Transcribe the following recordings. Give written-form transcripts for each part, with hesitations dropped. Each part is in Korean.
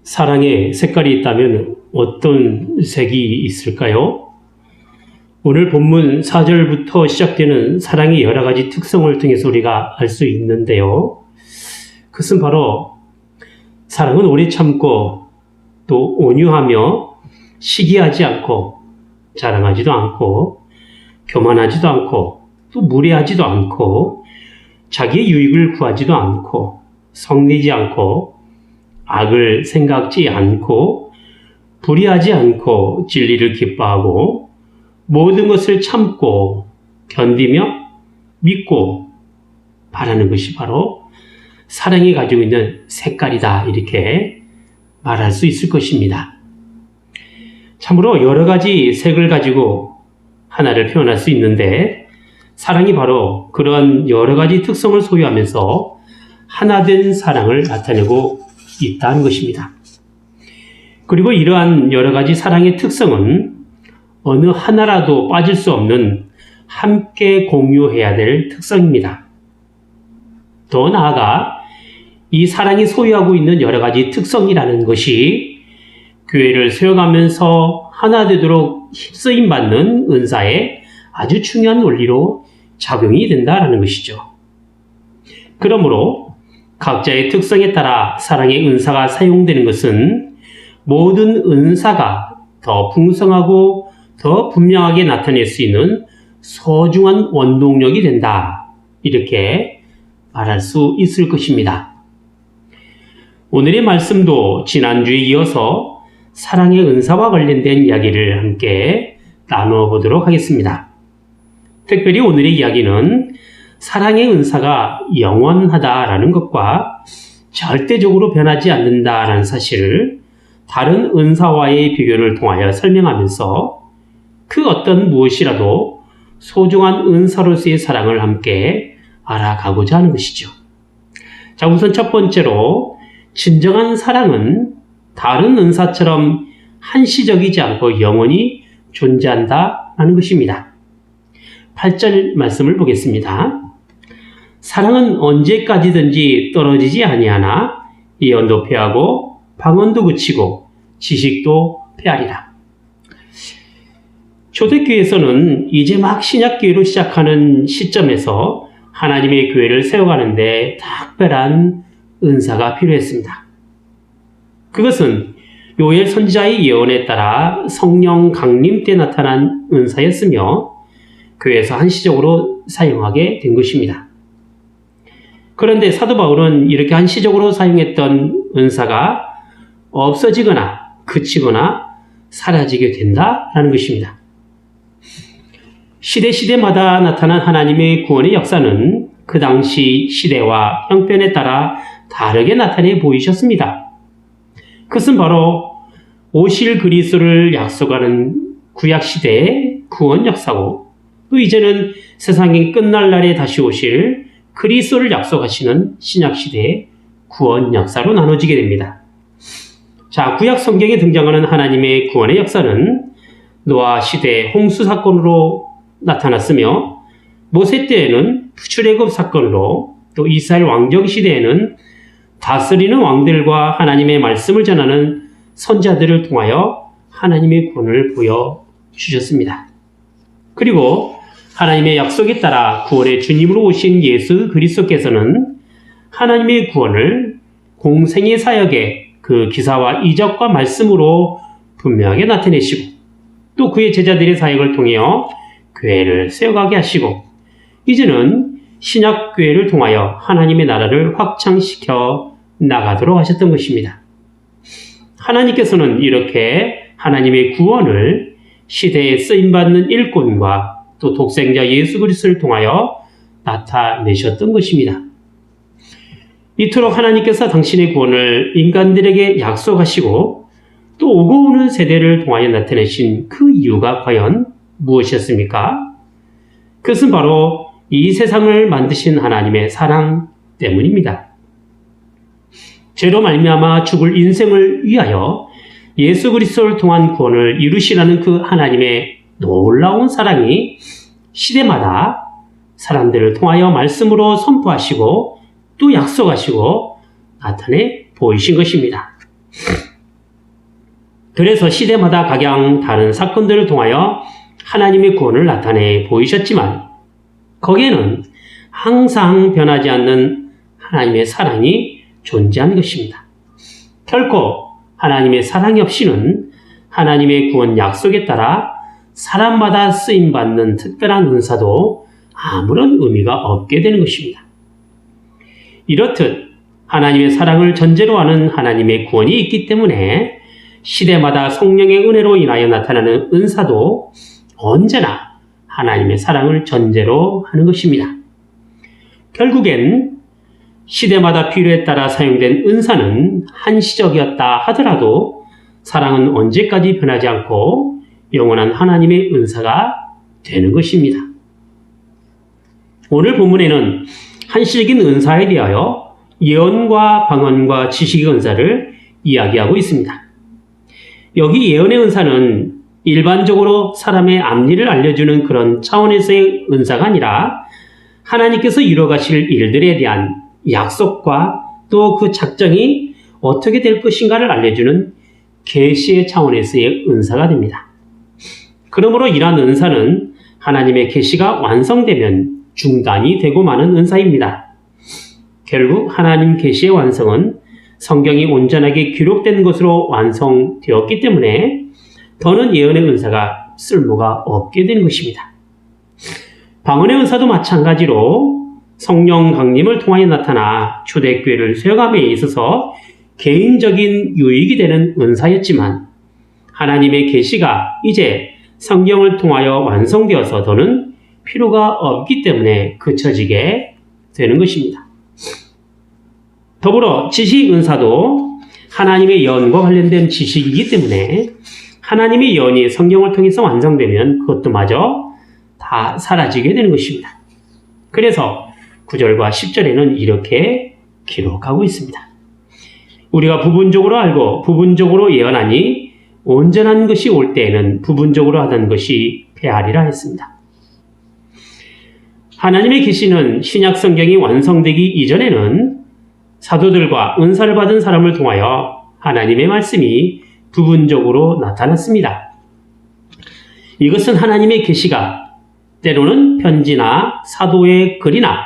사랑에 색깔이 있다면 어떤 색이 있을까요? 오늘 본문 4절부터 시작되는 사랑의 여러 가지 특성을 통해서 우리가 알 수 있는데요. 그것은 바로 사랑은 오래 참고 또 온유하며 시기하지 않고 자랑하지도 않고 교만하지도 않고 또 무례하지도 않고 자기의 유익을 구하지도 않고 성내지 않고 악을 생각지 않고 불의하지 않고 진리를 기뻐하고 모든 것을 참고 견디며 믿고 바라는 것이 바로 사랑이 가지고 있는 색깔이다, 이렇게 말할 수 있을 것입니다. 참으로 여러 가지 색을 가지고 하나를 표현할 수 있는데 사랑이 바로 그런 여러 가지 특성을 소유하면서 하나된 사랑을 나타내고 있다는 것입니다. 그리고 이러한 여러 가지 사랑의 특성은 어느 하나라도 빠질 수 없는 함께 공유해야 될 특성입니다. 더 나아가 이 사랑이 소유하고 있는 여러 가지 특성이라는 것이 교회를 세워가면서 하나 되도록 힘쓰임 받는 은사의 아주 중요한 원리로 작용이 된다는 것이죠. 그러므로 각자의 특성에 따라 사랑의 은사가 사용되는 것은 모든 은사가 더 풍성하고 더 분명하게 나타낼 수 있는 소중한 원동력이 된다, 이렇게 말할 수 있을 것입니다. 오늘의 말씀도 지난주에 이어서 사랑의 은사와 관련된 이야기를 함께 나눠보도록 하겠습니다. 특별히 오늘의 이야기는 사랑의 은사가 영원하다라는 것과 절대적으로 변하지 않는다라는 사실을 다른 은사와의 비교를 통하여 설명하면서 그 어떤 무엇이라도 소중한 은사로서의 사랑을 함께 알아가고자 하는 것이죠. 자, 우선 첫 번째로 진정한 사랑은 다른 은사처럼 한시적이지 않고 영원히 존재한다라는 것입니다. 8절 말씀을 보겠습니다. 사랑은 언제까지든지 떨어지지 아니하나 예언도 패하고 방언도 그치고 지식도 패하리라. 초대교회에서는 이제 막 신약교회로 시작하는 시점에서 하나님의 교회를 세워가는데 특별한 은사가 필요했습니다. 그것은 요엘 선지자의 예언에 따라 성령 강림 때 나타난 은사였으며 교회에서 한시적으로 사용하게 된 것입니다. 그런데 사도 바울은 이렇게 한시적으로 사용했던 은사가 없어지거나 그치거나 사라지게 된다라는 것입니다. 시대마다 나타난 하나님의 구원의 역사는 그 당시 시대와 형편에 따라 다르게 나타내 보이셨습니다. 그것은 바로 오실 그리스도를 약속하는 구약시대의 구원 역사고, 또 이제는 세상이 끝날 날에 다시 오실 그리스도를 약속하시는 신약시대의 구원 역사로 나눠지게 됩니다. 자, 구약 성경에 등장하는 하나님의 구원의 역사는 노아 시대 홍수 사건으로 나타났으며, 모세 때에는 출애굽 사건으로, 또 이스라엘 왕정 시대에는 다스리는 왕들과 하나님의 말씀을 전하는 선자들을 통하여 하나님의 구원을 보여주셨습니다. 그리고 하나님의 약속에 따라 구원의 주님으로 오신 예수 그리스도께서는 하나님의 구원을 공생의 사역의 그 기사와 이적과 말씀으로 분명하게 나타내시고, 또 그의 제자들의 사역을 통해 교회를 세워가게 하시고, 이제는 신약교회를 통하여 하나님의 나라를 확장시켜 나가도록 하셨던 것입니다. 하나님께서는 이렇게 하나님의 구원을 시대에 쓰임받는 일꾼과 또 독생자 예수 그리스도를 통하여 나타내셨던 것입니다. 이토록 하나님께서 당신의 구원을 인간들에게 약속하시고 또 오고 오는 세대를 통하여 나타내신 그 이유가 과연 무엇이었습니까? 그것은 바로 이 세상을 만드신 하나님의 사랑 때문입니다. 죄로 말미암아 죽을 인생을 위하여 예수 그리스도를 통한 구원을 이루시라는 그 하나님의 놀라운 사랑이 시대마다 사람들을 통하여 말씀으로 선포하시고 또 약속하시고 나타내 보이신 것입니다. 그래서 시대마다 각양 다른 사건들을 통하여 하나님의 구원을 나타내 보이셨지만 거기에는 항상 변하지 않는 하나님의 사랑이 존재한 것입니다. 결코 하나님의 사랑이 없이는 하나님의 구원 약속에 따라 사람마다 쓰임받는 특별한 은사도 아무런 의미가 없게 되는 것입니다. 이렇듯 하나님의 사랑을 전제로 하는 하나님의 구원이 있기 때문에 시대마다 성령의 은혜로 인하여 나타나는 은사도 언제나 하나님의 사랑을 전제로 하는 것입니다. 결국엔 시대마다 필요에 따라 사용된 은사는 한시적이었다 하더라도 사랑은 언제까지 변하지 않고 영원한 하나님의 은사가 되는 것입니다. 오늘 본문에는 한시적인 은사에 대하여 예언과 방언과 지식의 은사를 이야기하고 있습니다. 여기 예언의 은사는 일반적으로 사람의 앞일을 알려주는 그런 차원에서의 은사가 아니라 하나님께서 이루어가실 일들에 대한 약속과 또 그 작정이 어떻게 될 것인가를 알려주는 계시의 차원에서의 은사가 됩니다. 그러므로 이러한 은사는 하나님의 계시가 완성되면 중단이 되고 마는 은사입니다. 결국 하나님 계시의 완성은 성경이 온전하게 기록된 것으로 완성되었기 때문에 더는 예언의 은사가 쓸모가 없게 되는 것입니다. 방언의 은사도 마찬가지로 성령 강림을 통하여 나타나 초대교회를 세워감에 있어서 개인적인 유익이 되는 은사였지만 하나님의 계시가 이제 성경을 통하여 완성되어서 더는 필요가 없기 때문에 그쳐지게 되는 것입니다. 더불어 지식 은사도 하나님의 예언과 관련된 지식이기 때문에 하나님의 예언이 성경을 통해서 완성되면 그것도 마저 다 사라지게 되는 것입니다. 그래서 9절과 10절에는 이렇게 기록하고 있습니다. 우리가 부분적으로 알고 부분적으로 예언하니 온전한 것이 올 때에는 부분적으로 하던 것이 패하리라 했습니다. 하나님의 계시는 신약 성경이 완성되기 이전에는 사도들과 은사를 받은 사람을 통하여 하나님의 말씀이 부분적으로 나타났습니다. 이것은 하나님의 계시가 때로는 편지나 사도의 글이나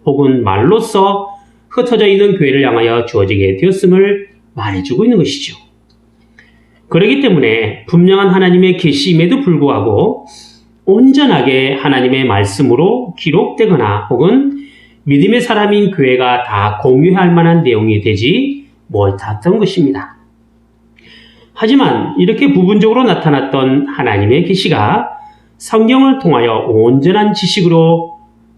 혹은 말로써 흩어져 있는 교회를 향하여 주어지게 되었음을 말해주고 있는 것이죠. 그렇기 때문에 분명한 하나님의 계시임에도 불구하고 온전하게 하나님의 말씀으로 기록되거나 혹은 믿음의 사람인 교회가 다 공유할 만한 내용이 되지 못했던 것입니다. 하지만 이렇게 부분적으로 나타났던 하나님의 계시가 성경을 통하여 온전한 지식으로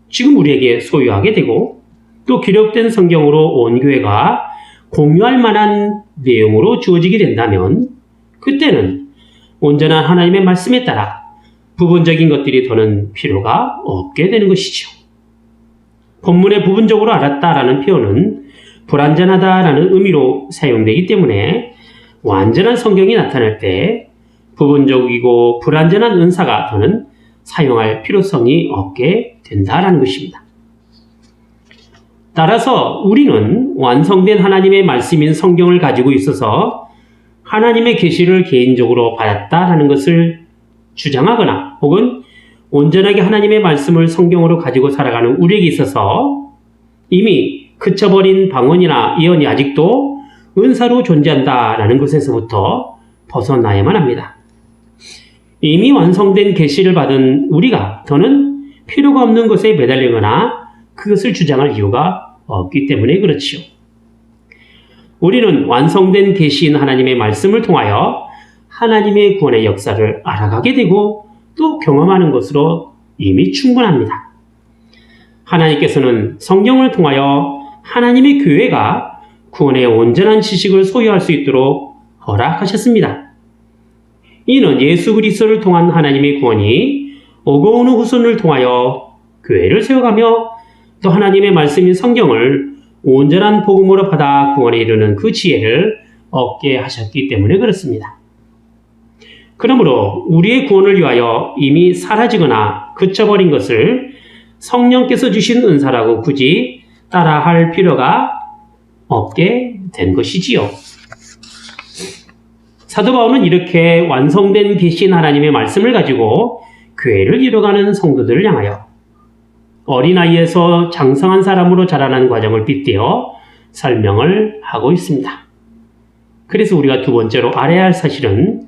지금 우리에게 소유하게 되고 또 기록된 성경으로 온 교회가 공유할 만한 내용으로 주어지게 된다면 그때는 온전한 하나님의 말씀에 따라 부분적인 것들이 더는 필요가 없게 되는 것이죠. 본문에 부분적으로 알았다라는 표현은 불완전하다라는 의미로 사용되기 때문에 완전한 성경이 나타날 때 부분적이고 불완전한 은사가 더는 사용할 필요성이 없게 된다라는 것입니다. 따라서 우리는 완성된 하나님의 말씀인 성경을 가지고 있어서 하나님의 계시를 개인적으로 받았다라는 것을 주장하거나 혹은 온전하게 하나님의 말씀을 성경으로 가지고 살아가는 우리에게 있어서 이미 그쳐버린 방언이나 예언이 아직도 은사로 존재한다라는 것에서부터 벗어나야만 합니다. 이미 완성된 계시를 받은 우리가 더는 필요가 없는 것에 매달리거나 그것을 주장할 이유가 없기 때문에 그렇지요. 우리는 완성된 계시인 하나님의 말씀을 통하여 하나님의 구원의 역사를 알아가게 되고 또 경험하는 것으로 이미 충분합니다. 하나님께서는 성경을 통하여 하나님의 교회가 구원의 온전한 지식을 소유할 수 있도록 허락하셨습니다. 이는 예수 그리스도를 통한 하나님의 구원이 오고 오는 후손을 통하여 교회를 세워가며 또 하나님의 말씀인 성경을 온전한 복음으로 받아 구원에 이르는 그 지혜를 얻게 하셨기 때문에 그렇습니다. 그러므로 우리의 구원을 위하여 이미 사라지거나 그쳐버린 것을 성령께서 주신 은사라고 굳이 따라할 필요가 없게 된 것이지요. 사도 바울은 이렇게 완성된 계신 하나님의 말씀을 가지고 교회를 이뤄가는 성도들을 향하여 어린아이에서 장성한 사람으로 자라나는 과정을 빗대어 설명을 하고 있습니다. 그래서 우리가 두 번째로 알아야 할 사실은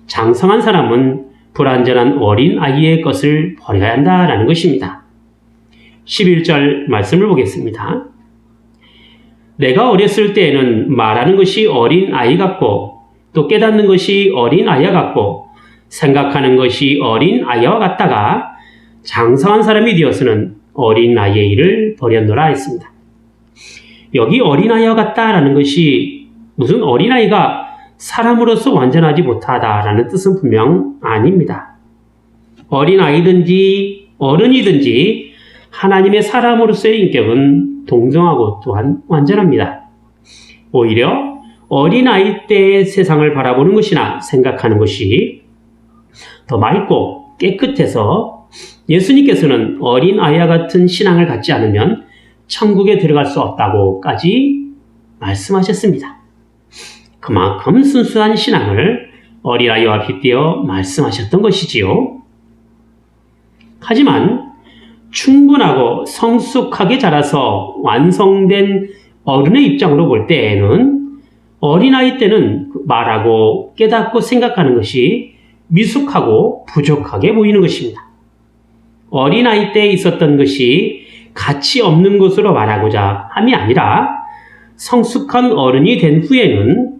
장성한 사람은 불완전한 어린아이의 것을 버려야 한다라는 것입니다. 11절 말씀을 보겠습니다. 내가 어렸을 때에는 말하는 것이 어린아이 같고 또 깨닫는 것이 어린아이와 같고 생각하는 것이 어린아이와 같다가 장성한 사람이 되어서는 어린아이의 일을 버렸노라 했습니다. 여기 어린아이와 같다라는 것이 무슨 어린아이가 사람으로서 완전하지 못하다라는 뜻은 분명 아닙니다. 어린아이든지 어른이든지 하나님의 사람으로서의 인격은 동정하고 또한 완전합니다. 오히려 어린아이 때의 세상을 바라보는 것이나 생각하는 것이 더 맑고 깨끗해서 예수님께서는 어린아이와 같은 신앙을 갖지 않으면 천국에 들어갈 수 없다고까지 말씀하셨습니다. 그만큼 순수한 신앙을 어린아이와 빗대어 말씀하셨던 것이지요. 하지만 충분하고 성숙하게 자라서 완성된 어른의 입장으로 볼 때에는 어린아이 때는 말하고 깨닫고 생각하는 것이 미숙하고 부족하게 보이는 것입니다. 어린아이 때 있었던 것이 가치 없는 것으로 말하고자 함이 아니라 성숙한 어른이 된 후에는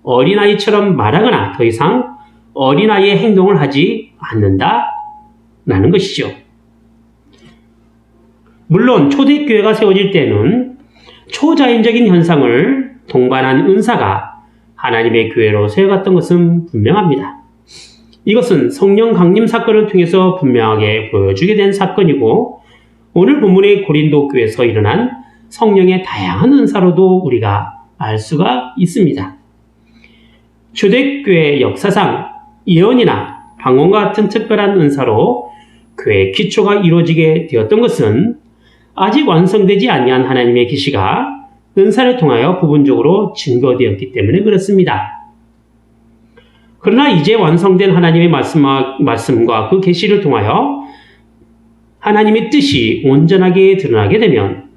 어린아이처럼 말하거나 더 이상 어린아이의 행동을 하지 않는다라는 것이죠. 물론 초대교회가 세워질 때는 초자연적인 현상을 동반한 은사가 하나님의 교회로 세워갔던 것은 분명합니다. 이것은 성령 강림 사건을 통해서 분명하게 보여주게 된 사건이고 오늘 본문의 고린도 교회에서 일어난 성령의 다양한 은사로도 우리가 알 수가 있습니다. 초대교회 역사상 예언이나 방언과 같은 특별한 은사로 교회의 기초가 이루어지게 되었던 것은 아직 완성되지 아니한 하나님의 계시가 은사를 통하여 부분적으로 증거되었기 때문에 그렇습니다. 그러나 이제 완성된 하나님의 말씀과 그 계시를 통하여 하나님의 뜻이 온전하게 드러나게 되면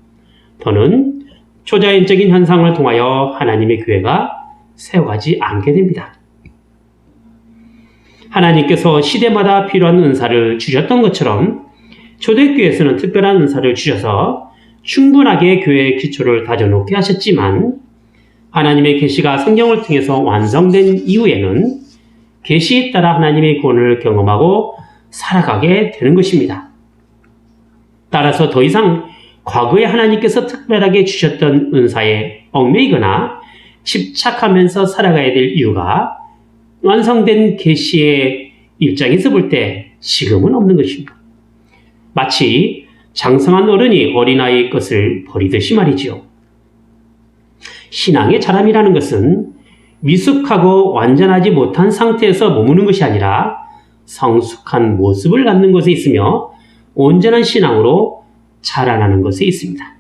더는 초자연적인 현상을 통하여 하나님의 교회가 세워가지 않게 됩니다. 하나님께서 시대마다 필요한 은사를 주셨던 것처럼 초대교회에서는 특별한 은사를 주셔서 충분하게 교회의 기초를 다져놓게 하셨지만 하나님의 계시가 성경을 통해서 완성된 이후에는 계시에 따라 하나님의 구원을 경험하고 살아가게 되는 것입니다. 따라서 더 이상 과거에 하나님께서 특별하게 주셨던 은사에 얽매이거나 집착하면서 살아가야 될 이유가 완성된 계시의 입장에서 볼 때 지금은 없는 것입니다. 마치 장성한 어른이 어린아이의 것을 버리듯이 말이죠. 신앙의 자람이라는 것은 미숙하고 완전하지 못한 상태에서 머무는 것이 아니라 성숙한 모습을 갖는 것에 있으며 온전한 신앙으로 자라나는 것에 있습니다.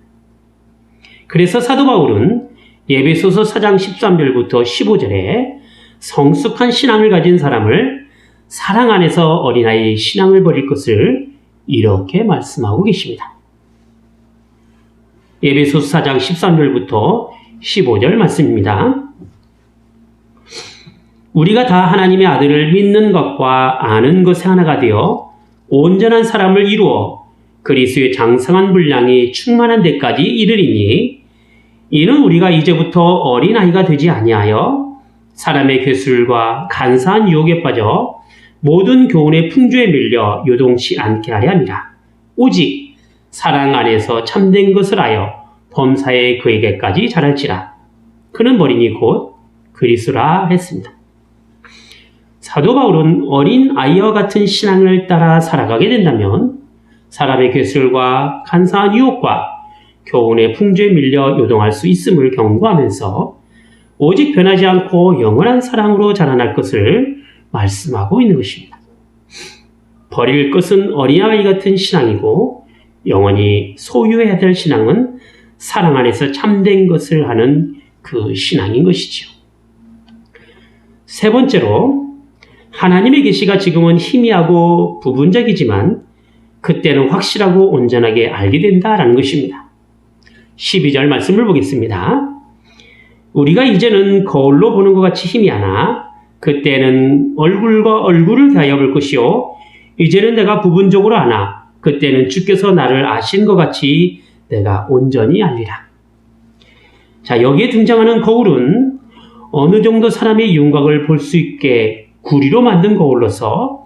그래서 사도 바울은 에베소서 4장 13절부터 15절에 성숙한 신앙을 가진 사람을 사랑 안에서 어린아이의 신앙을 버릴 것을 이렇게 말씀하고 계십니다. 에베소서 4장 13절부터 15절 말씀입니다. 우리가 다 하나님의 아들을 믿는 것과 아는 것에 하나가 되어 온전한 사람을 이루어 그리스도의 장성한 분량이 충만한 데까지 이르리니 이는 우리가 이제부터 어린아이가 되지 아니하여 사람의 괴술과 간사한 유혹에 빠져 모든 교훈의 풍조에 밀려 요동치 않게 하려 함이라. 오직 사랑 안에서 참된 것을 하여 범사에 그에게까지 자랄지라. 그는 머리니 곧 그리스도라 했습니다. 사도 바울은 어린 아이와 같은 신앙을 따라 살아가게 된다면 사람의 괴술과 간사한 유혹과 교훈의 풍조에 밀려 요동할 수 있음을 경고하면서 오직 변하지 않고 영원한 사랑으로 자라날 것을 말씀하고 있는 것입니다. 버릴 것은 어린아이 같은 신앙이고 영원히 소유해야 될 신앙은 사랑 안에서 참된 것을 하는 그 신앙인 것이죠. 세 번째로 하나님의 계시가 지금은 희미하고 부분적이지만 그때는 확실하고 온전하게 알게 된다라는 것입니다. 12절 말씀을 보겠습니다. 우리가 이제는 거울로 보는 것 같이 희미하나 그때는 얼굴과 얼굴을 대하여 볼 것이요 이제는 내가 부분적으로 아나 그때는 주께서 나를 아신 것 같이 내가 온전히 알리라. 자, 여기에 등장하는 거울은 어느 정도 사람의 윤곽을 볼 수 있게 구리로 만든 거울로서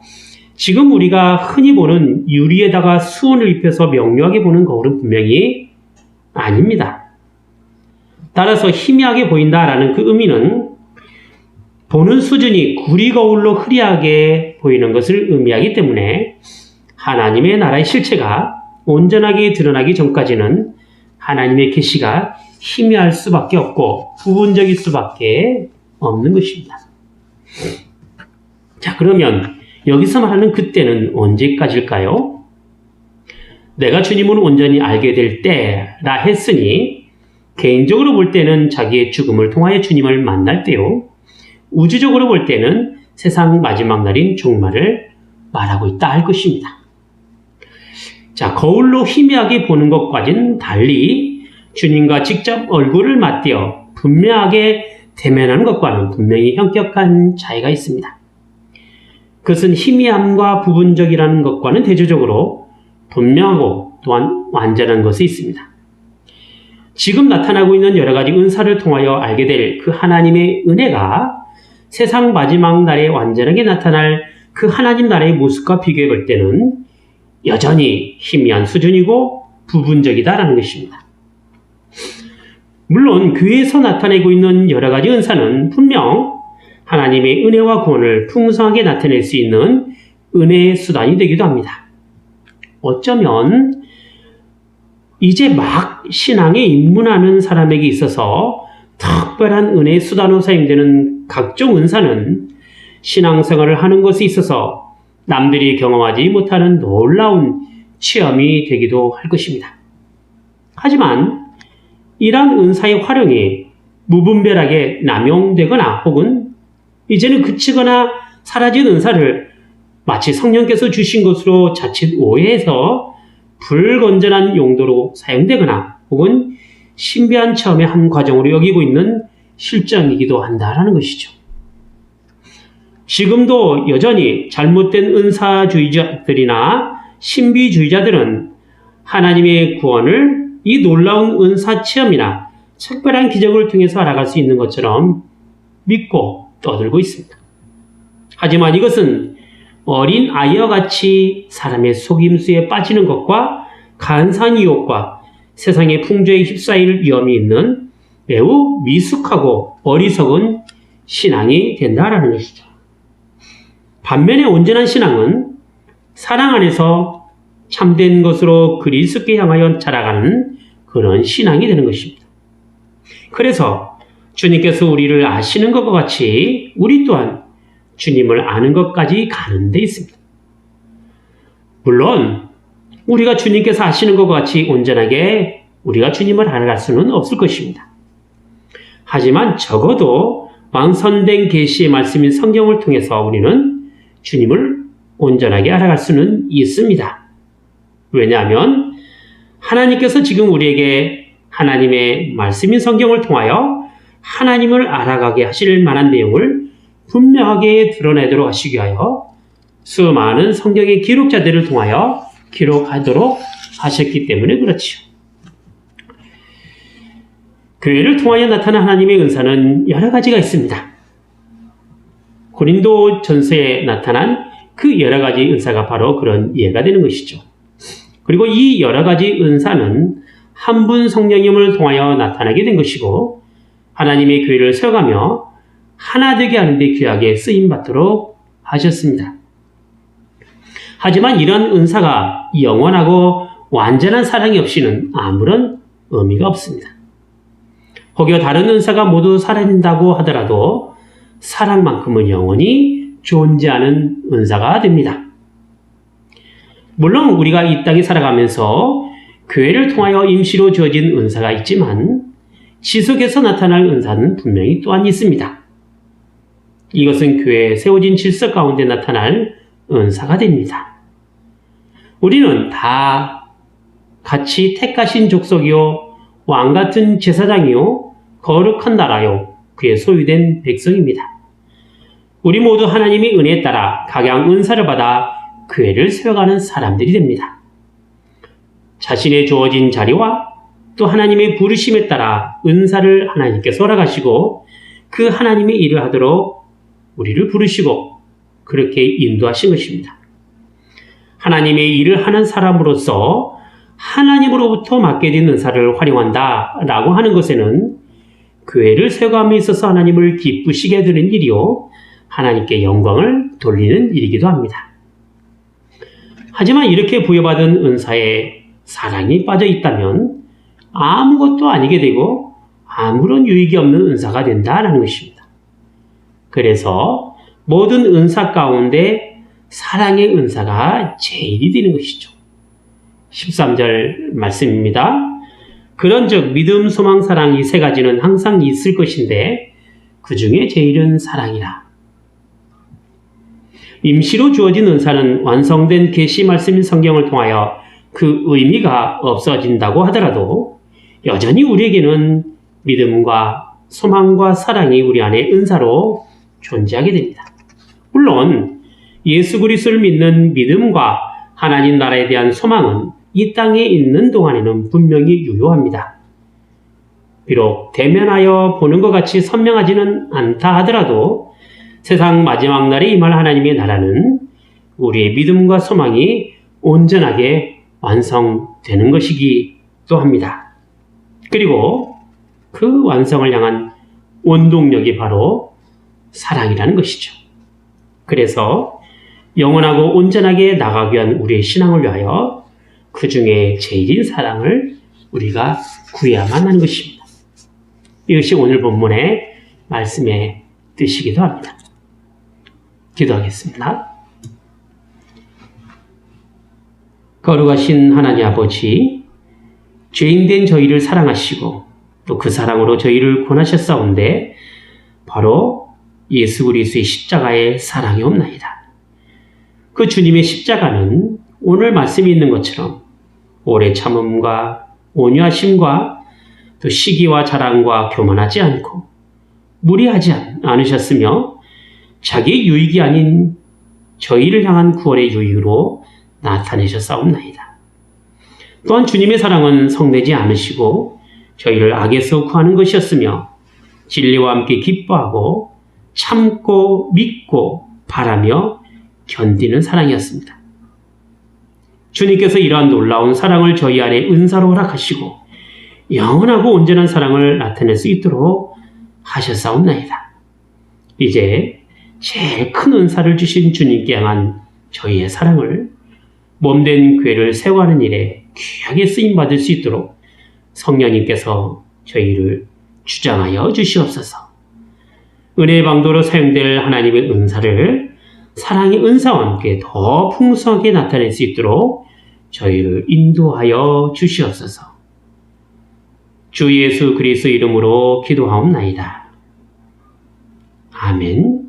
지금 우리가 흔히 보는 유리에다가 수온을 입혀서 명료하게 보는 거울은 분명히 아닙니다. 따라서 희미하게 보인다라는 그 의미는 보는 수준이 구리 거울로 흐리하게 보이는 것을 의미하기 때문에 하나님의 나라의 실체가 온전하게 드러나기 전까지는 하나님의 계시가 희미할 수밖에 없고 부분적일 수밖에 없는 것입니다. 자, 그러면 여기서 말하는 그때는 언제까지일까요? 내가 주님을 온전히 알게 될 때라 했으니 개인적으로 볼 때는 자기의 죽음을 통하여 주님을 만날 때요. 우주적으로 볼 때는 세상 마지막 날인 종말을 말하고 있다 할 것입니다. 자, 거울로 희미하게 보는 것과는 달리 주님과 직접 얼굴을 맞대어 분명하게 대면하는 것과는 분명히 현격한 차이가 있습니다. 그것은 희미함과 부분적이라는 것과는 대조적으로 분명하고 또한 완전한 것이 있습니다. 지금 나타나고 있는 여러 가지 은사를 통하여 알게 될 그 하나님의 은혜가 세상 마지막 날에 완전하게 나타날 그 하나님 나라의 모습과 비교해 볼 때는 여전히 희미한 수준이고 부분적이다라는 것입니다. 물론 교회에서 나타내고 있는 여러 가지 은사는 분명 하나님의 은혜와 구원을 풍성하게 나타낼 수 있는 은혜의 수단이 되기도 합니다. 어쩌면 이제 막 신앙에 입문하는 사람에게 있어서 특별한 은혜의 수단으로 사용되는 각종 은사는 신앙생활을 하는 것에 있어서 남들이 경험하지 못하는 놀라운 체험이 되기도 할 것입니다. 하지만 이러한 은사의 활용이 무분별하게 남용되거나 혹은 이제는 그치거나 사라진 은사를 마치 성령께서 주신 것으로 자칫 오해해서 불건전한 용도로 사용되거나 혹은 신비한 체험의 한 과정으로 여기고 있는 실정이기도 한다라는 것이죠. 지금도 여전히 잘못된 은사주의자들이나 신비주의자들은 하나님의 구원을 이 놀라운 은사 체험이나 특별한 기적을 통해서 알아갈 수 있는 것처럼 믿고 떠들고 있습니다. 하지만 이것은 어린 아이와 같이 사람의 속임수에 빠지는 것과 간사한 유혹과 세상의 풍조에 휩싸일 위험이 있는 매우 미숙하고 어리석은 신앙이 된다라는 것이죠. 반면에 온전한 신앙은 사랑 안에서 참된 것으로 그리스도께 향하여 자라가는 그런 신앙이 되는 것입니다. 그래서 주님께서 우리를 아시는 것과 같이 우리 또한 주님을 아는 것까지 가는 데 있습니다. 물론 우리가 주님께서 아시는 것과 같이 온전하게 우리가 주님을 알아갈 수는 없을 것입니다. 하지만 적어도 완성된 계시의 말씀인 성경을 통해서 우리는 주님을 온전하게 알아갈 수는 있습니다. 왜냐하면 하나님께서 지금 우리에게 하나님의 말씀인 성경을 통하여 하나님을 알아가게 하실 만한 내용을 분명하게 드러내도록 하시기 위하여 수많은 성경의 기록자들을 통하여 기록하도록 하셨기 때문에 그렇지요. 교회를 통하여 나타난 하나님의 은사는 여러 가지가 있습니다. 고린도 전서에 나타난 그 여러 가지 은사가 바로 그런 예가 되는 것이죠. 그리고 이 여러 가지 은사는 한 분 성령님을 통하여 나타나게 된 것이고 하나님의 교회를 세워가며 하나 되게 하는 데 귀하게 쓰임받도록 하셨습니다. 하지만 이런 은사가 영원하고 완전한 사랑이 없이는 아무런 의미가 없습니다. 혹여 다른 은사가 모두 사라진다고 하더라도 사랑만큼은 영원히 존재하는 은사가 됩니다. 물론 우리가 이 땅에 살아가면서 교회를 통하여 임시로 주어진 은사가 있지만 지속해서 나타날 은사는 분명히 또한 있습니다. 이것은 교회에 세워진 질서 가운데 나타날 은사가 됩니다. 우리는 다 같이 택하신 족속이요 왕같은 제사장이요 거룩한 나라요 그의 소유된 백성입니다. 우리 모두 하나님의 은혜에 따라 각양 은사를 받아 교회를 세워가는 사람들이 됩니다. 자신의 주어진 자리와 또 하나님의 부르심에 따라 은사를 하나님께서 허락하시고 그 하나님의 일을 하도록 우리를 부르시고 그렇게 인도하신 것입니다. 하나님의 일을 하는 사람으로서 하나님으로부터 맡겨진 은사를 활용한다 라고 하는 것에는 교회를 세워감에 있어서 하나님을 기쁘시게 되는 일이요 하나님께 영광을 돌리는 일이기도 합니다. 하지만 이렇게 부여받은 은사에 사랑이 빠져 있다면 아무것도 아니게 되고 아무런 유익이 없는 은사가 된다라는 것입니다. 그래서 모든 은사 가운데 사랑의 은사가 제일이 되는 것이죠. 13절 말씀입니다. 그런즉 믿음, 소망, 사랑 이 세 가지는 항상 있을 것인데 그 중에 제일은 사랑이라. 임시로 주어진 은사는 완성된 계시 말씀인 성경을 통하여 그 의미가 없어진다고 하더라도 여전히 우리에게는 믿음과 소망과 사랑이 우리 안에 은사로 존재하게 됩니다. 물론 예수 그리스도를 믿는 믿음과 하나님 나라에 대한 소망은 이 땅에 있는 동안에는 분명히 유효합니다. 비록 대면하여 보는 것 같이 선명하지는 않다 하더라도 세상 마지막 날에 임할 하나님의 나라는 우리의 믿음과 소망이 온전하게 완성되는 것이기도 합니다. 그리고 그 완성을 향한 원동력이 바로 사랑이라는 것이죠. 그래서 영원하고 온전하게 나가기 위한 우리의 신앙을 위하여 그 중에 제일인 사랑을 우리가 구해야만 하는 것입니다. 이것이 오늘 본문의 말씀의 뜻이기도 합니다. 기도하겠습니다. 거룩하신 하나님 아버지, 죄인된 저희를 사랑하시고 또 그 사랑으로 저희를 구원하셨사온데 바로 예수 그리스도의 십자가의 사랑이 없나이다. 그 주님의 십자가는 오늘 말씀이 있는 것처럼 오래 참음과 온유하심과 또 시기와 자랑과 교만하지 않고 무리하지 않으셨으며 자기의 유익이 아닌 저희를 향한 구원의 유익으로 나타내셨사옵나이다. 또한 주님의 사랑은 성내지 않으시고 저희를 악에서 구하는 것이었으며 진리와 함께 기뻐하고 참고 믿고 바라며 견디는 사랑이었습니다. 주님께서 이러한 놀라운 사랑을 저희 안에 은사로 허락하시고 영원하고 온전한 사랑을 나타낼 수 있도록 하셨사옵나이다. 이제 제일 큰 은사를 주신 주님께 향한 저희의 사랑을 몸된 교회를 세워가는 일에 귀하게 쓰임받을 수 있도록 성령님께서 저희를 주장하여 주시옵소서. 은혜의 방도로 사용될 하나님의 은사를 사랑의 은사와 함께 더 풍성하게 나타낼 수 있도록 저희를 인도하여 주시옵소서. 주 예수 그리스도 이름으로 기도하옵나이다. 아멘.